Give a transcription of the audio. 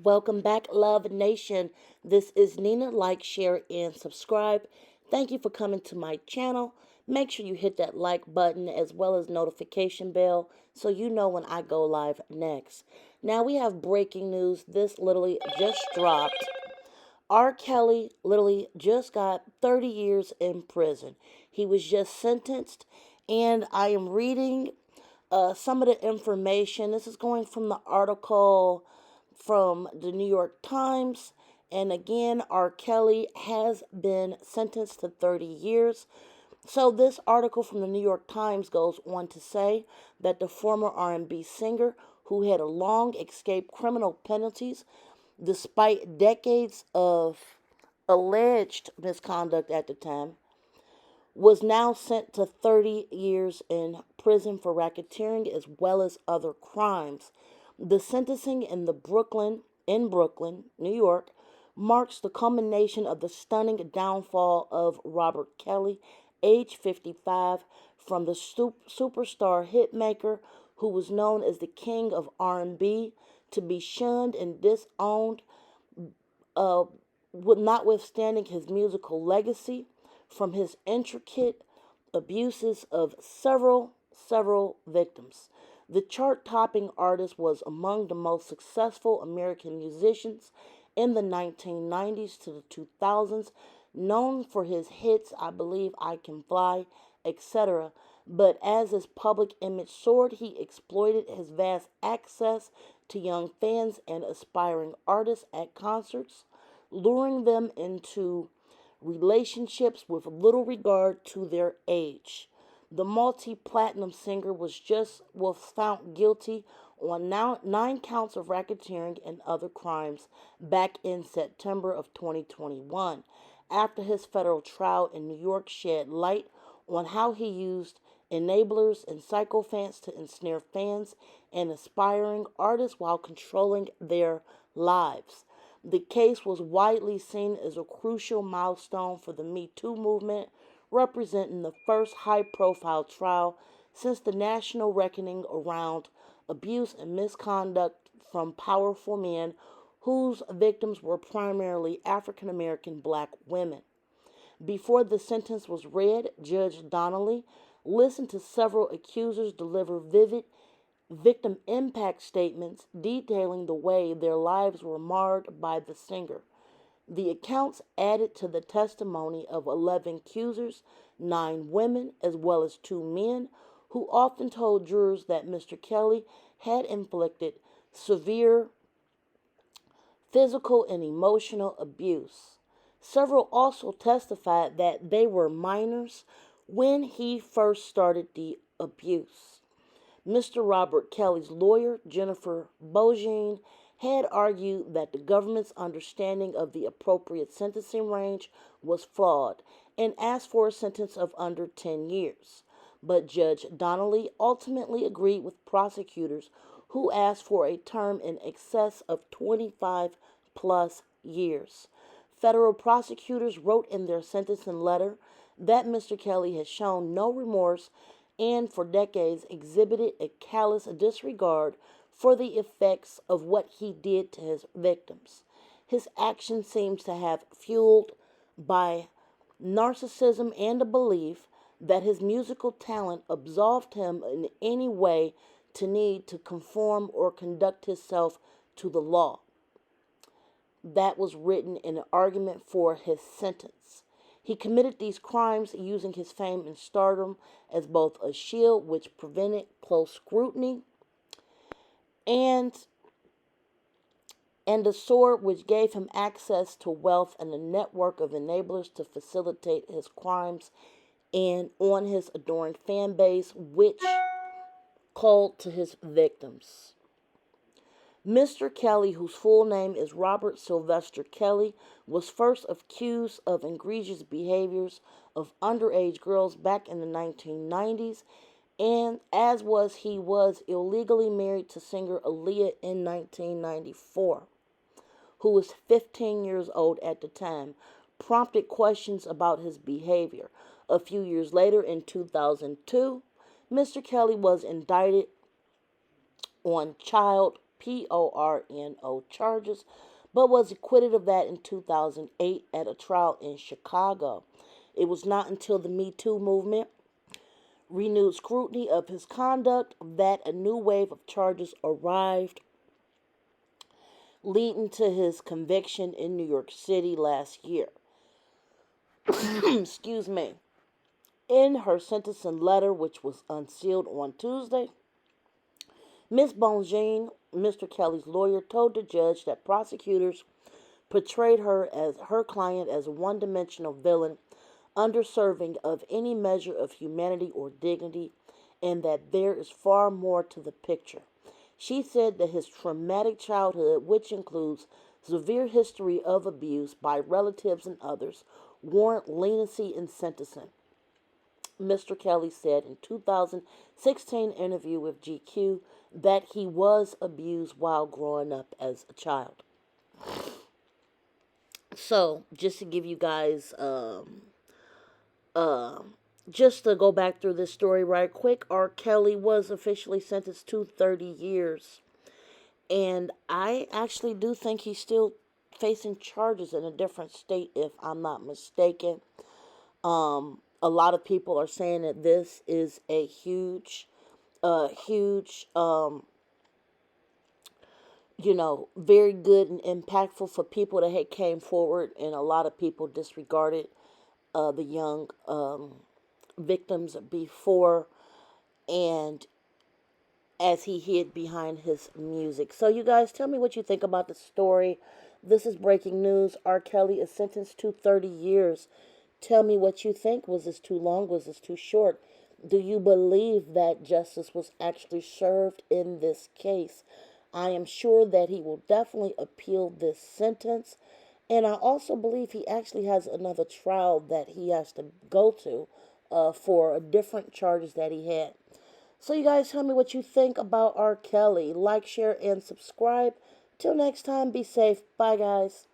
Welcome back, Love Nation. This is Nina. Like, share, and subscribe. Thank you for coming to my channel. Make sure you hit that like button as well as notification bell so you know when I go live next. Now we have breaking news. This literally just dropped. R. Kelly literally just got 30 years in prison. He was just sentenced, and I am reading some of the information. This is going from the article from the New York Times. And again, R. Kelly has been sentenced to 30 years. So this article from the New York Times goes on to say that the former R&B singer, who had a long escaped criminal penalties despite decades of alleged misconduct at the time, was now sent to 30 years in prison for racketeering as well as other crimes. The sentencing in Brooklyn, New York, marks the culmination of the stunning downfall of Robert Kelly, age 55, from the superstar hitmaker who was known as the king of R&B, to be shunned and disowned, uh, notwithstanding his musical legacy, from his intricate abuses of several victims. The chart-topping artist was among the most successful American musicians in the 1990s to the 2000s, known for his hits I Believe I Can Fly, etc. But as his public image soared, he exploited his vast access to young fans and aspiring artists at concerts, luring them into relationships with little regard to their age. The multi-platinum singer was found guilty on now 9 counts of racketeering and other crimes back in September of 2021, after his federal trial in New York shed light on how he used enablers and sycophants to ensnare fans and aspiring artists while controlling their lives. The case was widely seen as a crucial milestone for the Me Too movement, representing the first high profile trial since the national reckoning around abuse and misconduct from powerful men whose victims were primarily African American black women. Before the sentence was read, Judge Donnelly listened to several accusers deliver vivid victim impact statements detailing the way their lives were marred by the singer. The accounts added to the testimony of 11 accusers, 9 women, as well as 2 men, who often told jurors that Mr. Kelly had inflicted severe physical and emotional abuse. Several also testified that they were minors when he first started the abuse. Mr. Robert Kelly's lawyer, Jennifer Bogine, had argued that the government's understanding of the appropriate sentencing range was flawed and asked for a sentence of under 10 years. But Judge Donnelly ultimately agreed with prosecutors who asked for a term in excess of 25 plus years. Federal prosecutors wrote in their sentencing letter that Mr. Kelly has shown no remorse and for decades exhibited a callous disregard for the effects of what he did to his victims. His action seems to have fueled by narcissism and a belief that his musical talent absolved him in any way to need to conform or conduct himself to the law. That was written in an argument for his sentence. He committed these crimes using his fame and stardom as both a shield which prevented close scrutiny and a sword which gave him access to wealth and a network of enablers to facilitate his crimes, and on his adoring fan base which called to his victims. Mr. Kelly, whose full name is Robert Sylvester Kelly, was first accused of egregious behaviors of underage girls back in the 1990s, and he was illegally married to singer Aaliyah in 1994, who was 15 years old at the time, prompted questions about his behavior. A few years later, in 2002, Mr. Kelly was indicted on child porno charges, but was acquitted of that in 2008 at a trial in Chicago. It was not until the Me Too movement renewed scrutiny of his conduct that a new wave of charges arrived, leading to his conviction in New York City last year. Excuse me. In her sentencing letter, which was unsealed on Tuesday, Ms. Bonjean, Mr. Kelly's lawyer, told the judge that prosecutors portrayed her client as a one-dimensional villain, undeserving of any measure of humanity or dignity, and that there is far more to the picture. She said that his traumatic childhood, which includes severe history of abuse by relatives and others, warrant leniency in sentencing. Mr. Kelly said in 2016 interview with GQ that he was abused while growing up as a child. So, just to give you guys, just to go back through this story right quick, R. Kelly was officially sentenced to 30 years. And I actually do think he's still facing charges in a different state, if I'm not mistaken. A lot of people are saying that this is a huge, very good and impactful for people that had came forward, and a lot of people disregarded the young victims before, and as he hid behind his music. So, you guys, tell me what you think about the story. This is breaking news. R. Kelly is sentenced to 30 years. Tell me what you think. Was this too long? Was this too short? Do you believe that justice was actually served in this case? I am sure that he will definitely appeal this sentence. And I also believe he actually has another trial that he has to go to for different charges that he had. So, you guys, tell me what you think about R. Kelly. Like, share, and subscribe. Till next time, be safe. Bye, guys.